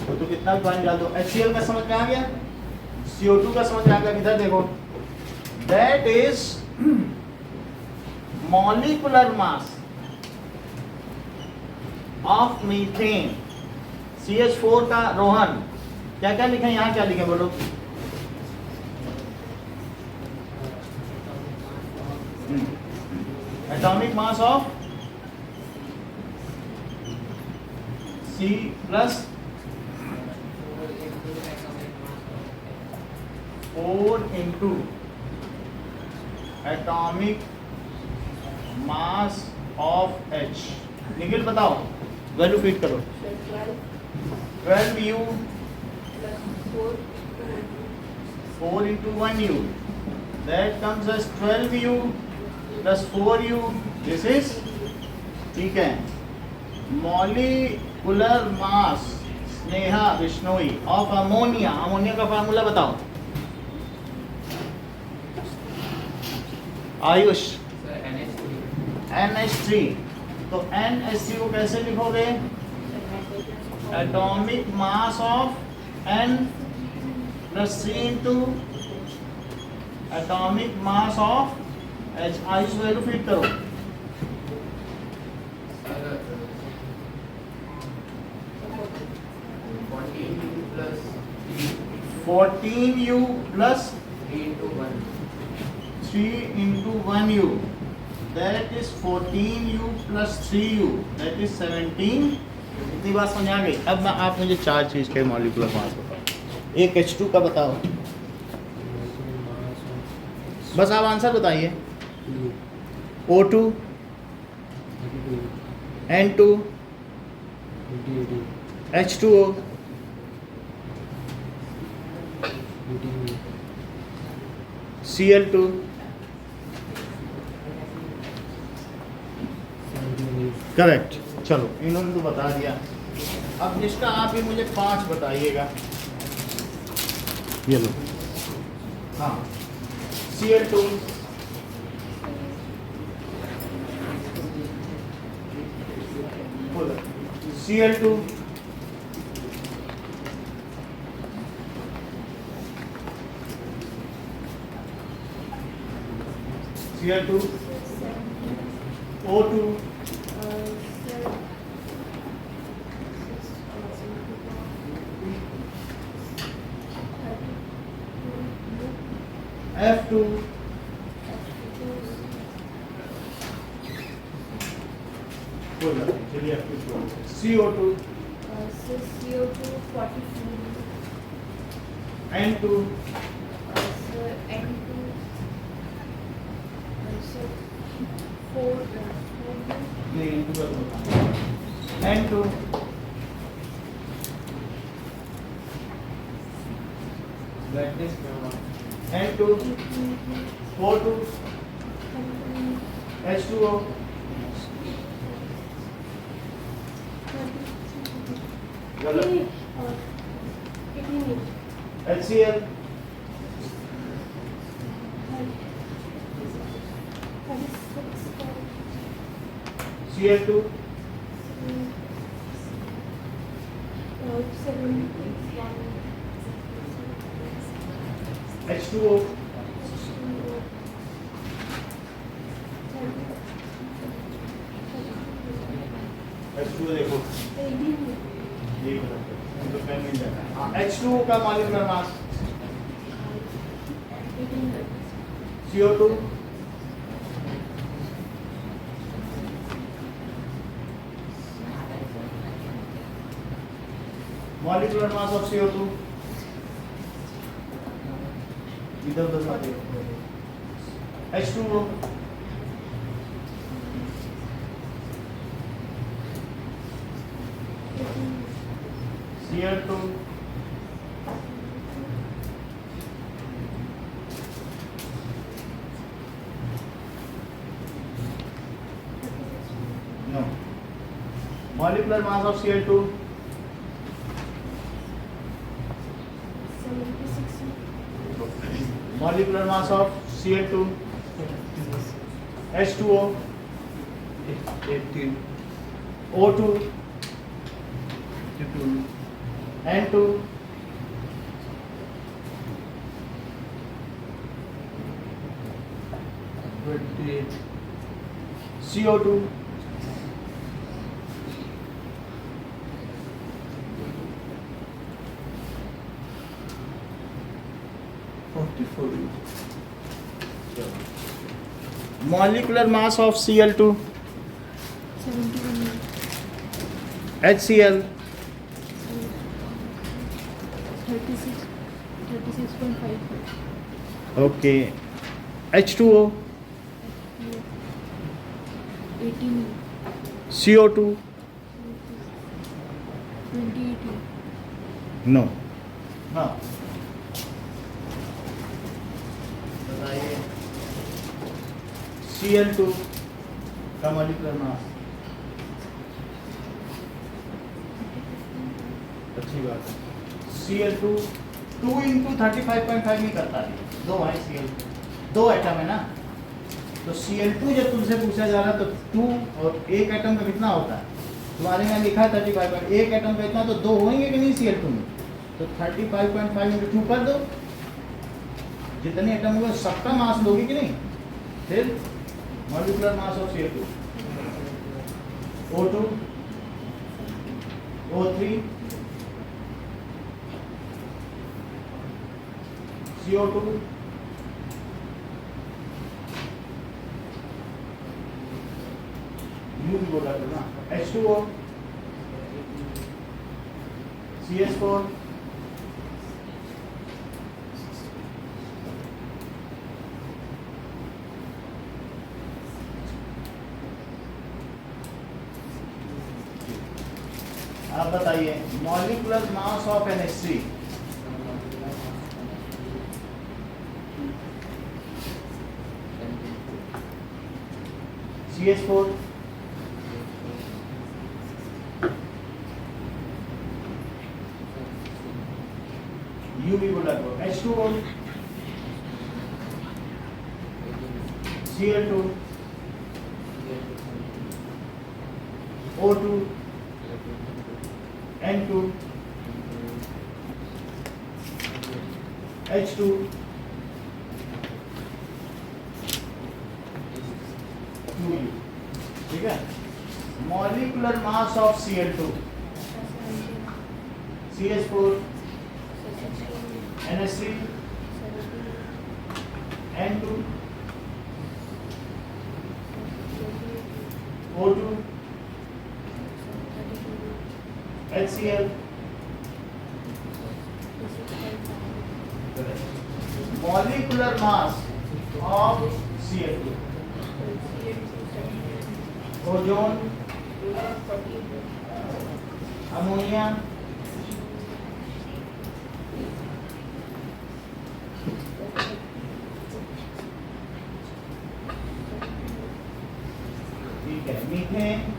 तो कितना भी पानी डाल दो, HCl का समझ में आ गया, CO2 का समझ में आ गया। इधर देखो, that is molecular mass of methane, CH4 का। रोहन क्या क्या लिखे यहाँ, क्या लिखे बोलो। Atomic mass of C plus 4 into atomic mass of H। Nikhil बताओ, वैल्यू फीड करो। 12U 4 into 1U, that comes as 12U plus 4U, this is, ठीक है। Molecular mass, Sneha Vishnoi, of ammonia, ammonia का फार्मूला बताओ। आयुष, NH3, तो NH3 को कैसे लिखोगे, atomic mass of N plus C into atomic mass of H I value feed करो। Sir 14u plus 3 to 1 3 into 1u, that is 14u plus 3u, that is 17। इतनी बात समझ आ गई। अब मैं आप मुझे चार चीज़ के मॉलिक्यूलर मास बताओ। एक H2 का बताओ, बस आप आंसर बताइए। O2, N2, H2O, Cl2, correct. चलो इन्होंने तो बता दिया। अब जिसका आप ही मुझे 5 बताइएगा। ये लो। हाँ, Cl2, Cl2, Cl2, O2, F2, चलिए F2, CO2, CO2 44, N2, N2, 4, नहीं N2 का तो बताना। N2, N2, O2, H2O, गलत, HCl, Cl2, H2O, H2O देखो ये तो पेन मिल जाता है। हाँ, H2O का molecular mass, CO2, molecular mass of CO2, इधर उधर मत देखो। H2O, Cl2, no, molecular mass of Cl2, 76, molecular mass of Cl2, H2O, 18, O2, 52, N2, CO2, molecular mass of Cl2, 71, HCl, 36, 36.5, okay, H2O, 18, CO2, 2018, no, हाँ बताइए Cl2 का मॉलिक्यूलर मास, अच्छी बात है। Cl2 2 इंटू 35.5 नहीं करता है, दो है Cl2, दो एटम है ना, तो Cl2 जब तुमसे पूछा जा रहा है तो 2 और एक एटम का कितना होता है, तुम्हारे यहाँ लिखा है 35, एक एटम का इतना, तो दो होंगे कि नहीं Cl2 में, तो 35.5 इंटू 2 कर दो, जितने एटम होगा सबका मास लोगे कि नहीं, फिर molecular mass of CO2 O2 O3 CO2 U भी बोला था ना H2O CS4 आप बताइए molecular mass of NH3 CS4 U भी बोला तो H2O Cl2 O2 N2 H2 2U ठीक है molecular mass of Cl2 CS4 NH3 N2 O2 HCl molecular mass of Cl2 ozone ammonia ठीक है methane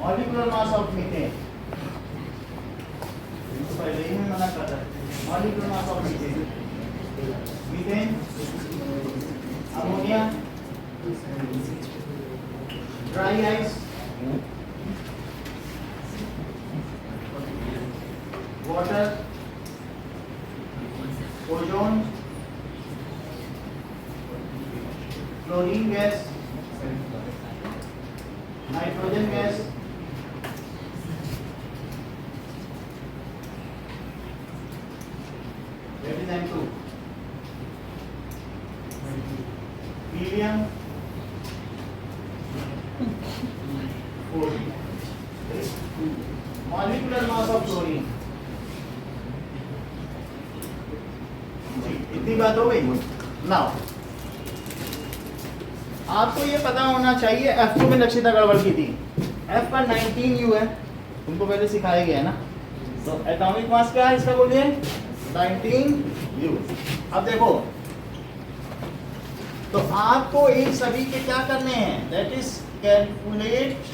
molecular mass of methane पहले ही मैं मना कर रहा था molecular mass of methane methane ammonia dry ice water ozone chlorine gas nitrogen gas that is N2 helium 4 molecular mass of chlorine इतनी बात हो गई नाउ आपको ये पता होना चाहिए F2 में नक्षिता गड़बड़ की थी F का 19U है तुमको पहले सिखाया गया है ना तो एटॉमिक मास क्या है इसका बोलिए 19U अब देखो तो आपको इन सभी के क्या करने हैं that is calculate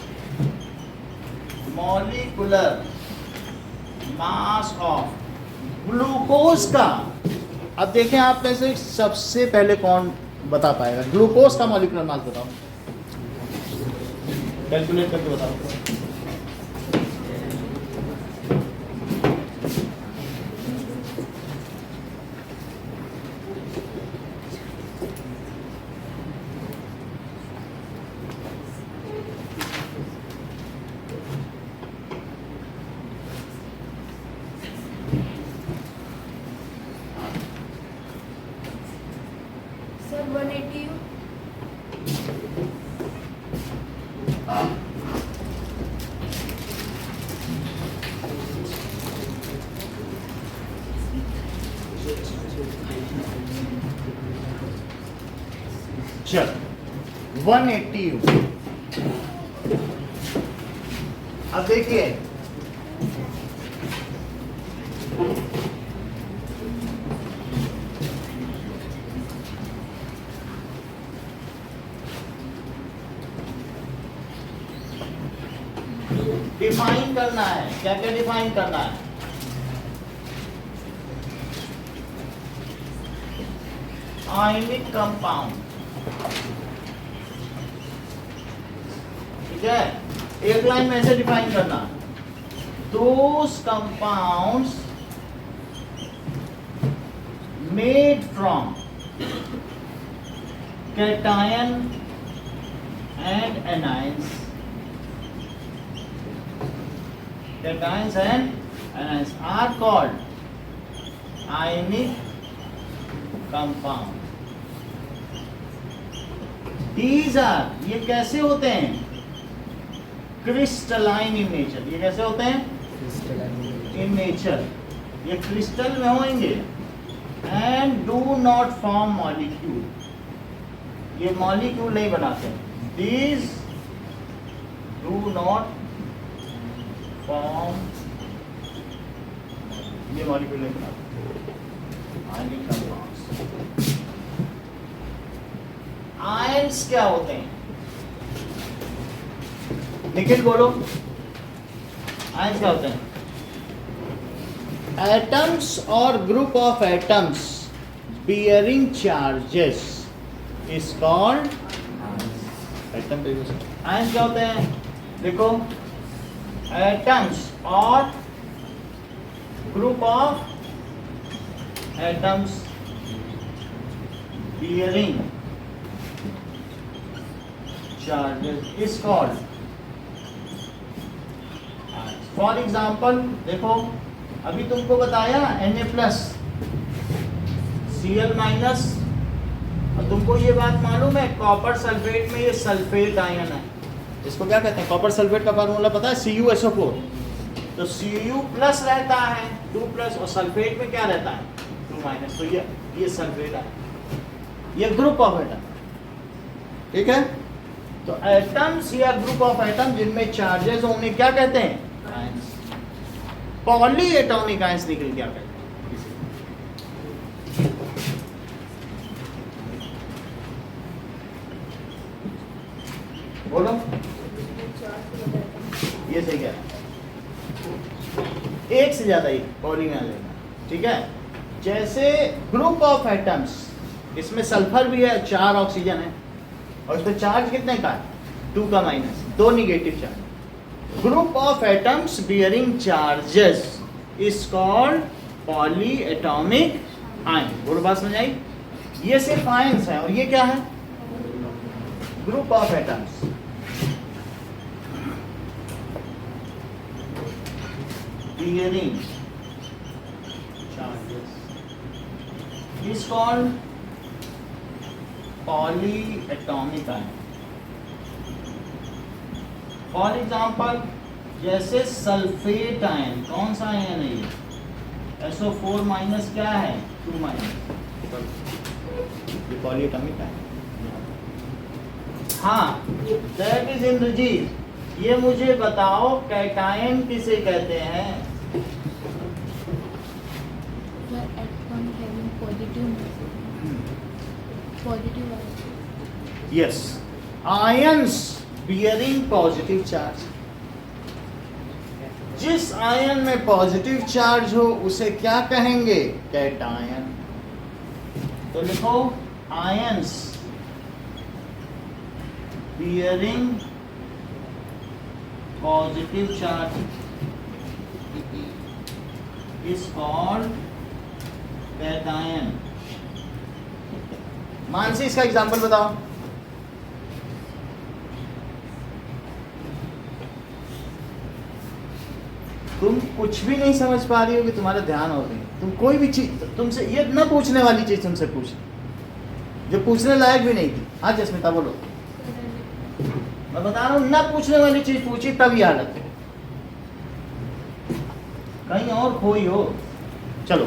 molecular mass of glucose का अब देखें आप में से सबसे पहले कौन बता पाएगा ग्लूकोज का मॉलिक्यूलर मास बताओ कैलकुलेट करके बताओ Sir, 180U. चल 180U अब देखिए डिफाइन करना है क्या क्या डिफाइन करना है आयनिक कंपाउंड ठीक है एक लाइन में ऐसे डिफाइन करना those compounds made from cation and anions. Cations and anions are called ionic compound. These are, ये कैसे होते हैं? Crystalline in nature. ये कैसे होते हैं? In nature. ये क्रिस्टल में होंगे and do not form molecule. ये मॉलिक्यूल नहीं बनाते. These do not form, ये मॉलिक्यूल नहीं बनाते. Ionic compounds. आयंस क्या होते हैं? निखिल बोलो, आयंस क्या होते हैं? एटम्स और group of atoms bearing charges is called atom. Ions क्या होते हैं? देखो, एटम्स और group of atoms bearing charges is called. For example देखो, अभी तुमको बताया Na+, Cl-, और तुमको ये बात मालूम है कॉपर सल्फेट में ये सल्फेट आयन है. इसको क्या कहते हैं? कॉपर सल्फेट का फार्मूला पता है? CuSO4. तो Cu+ रहता है 2+, और सल्फेट में क्या रहता है? 2-. तो ये सल्फेट है. ये ग्रुप ऑफ एटम. ठीक है. तो एटम्स या ग्रुप ऑफ एटम जिनमें चार्जेस होंगे क्या कहते हैं? आयंस. पॉली एटॉमिक आयंस निकल क्या कहते हैं? बोलो, ये सही है. एक से ज्यादा ही पॉली में आ जाएगा. ठीक है. जैसे ग्रुप ऑफ एटम्स, इसमें सल्फर भी है, 4 ऑक्सीजन है, और इसमें चार्ज कितने का है? 2 का minus, 2 negative charge. Group of atoms bearing charges is called poly atomic ion. बोलो, बात समझ आई? ये सिर्फ आयंस है, और ये क्या है? Group of atoms. Bearing charges is called poly atomic ion. For example, जैसे सल्फेट आयन, कौन सा आयन है ये? SO4- क्या है? 2-. ये पॉली एटॉमिक आयन. हाँ, दैट इज इंद्रजीत. ये मुझे बताओ, कैटायन किसे कहते हैं? Yes, ions bearing positive charge. जिस आयन में पॉजिटिव चार्ज हो उसे क्या कहेंगे? कैटायन. तो लिखो, ions bearing positive charge is called cation. Mansi, इसका एग्जांपल बताओ. तुम कुछ भी नहीं समझ पा रही हो कि तुम्हारा ध्यान हो रही है. तुम कोई भी चीज, तुमसे ये न पूछने वाली चीज तुमसे पूछ, जो पूछने लायक भी नहीं थी. हाँ जस्मिता बोलो. मैं बता रहा हूँ, न पूछने वाली चीज पूछी तब ये हालत है. कहीं और खोई हो. चलो,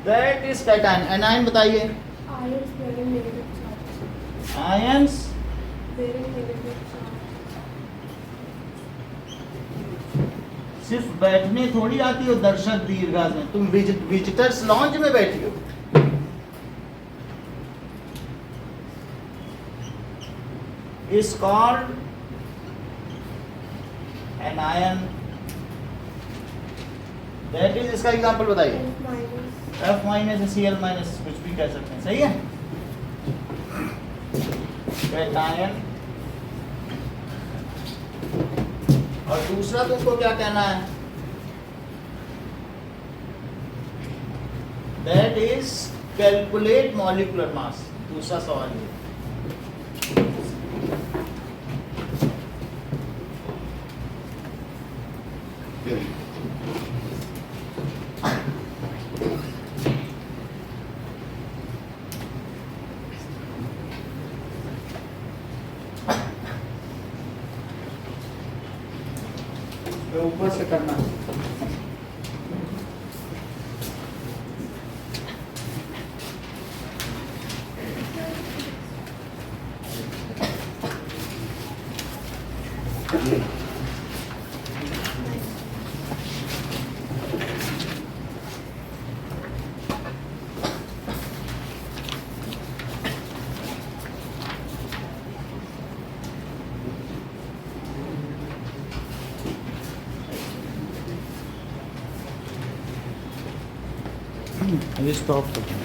दैट इज कैटायन. एनायन बताइए. Ions bearing negative charge. Ions Bearing negative charge. सिर्फ बैठने थोड़ी आती हो दर्शक दीर्घा में. तुम विजिटर्स लॉन्ज में बैठी हो. Is called an ion. That is, इसका एग्जांपल बताइए. F-. F- Cl-, कुछ भी कह सकते हैं. सही है. कैटायन. और दूसरा तुमको क्या कहना है? That is calculate molecular mass. दूसरा सवाल ये तो ऊपर से करना। अभी स्टॉप कर दो।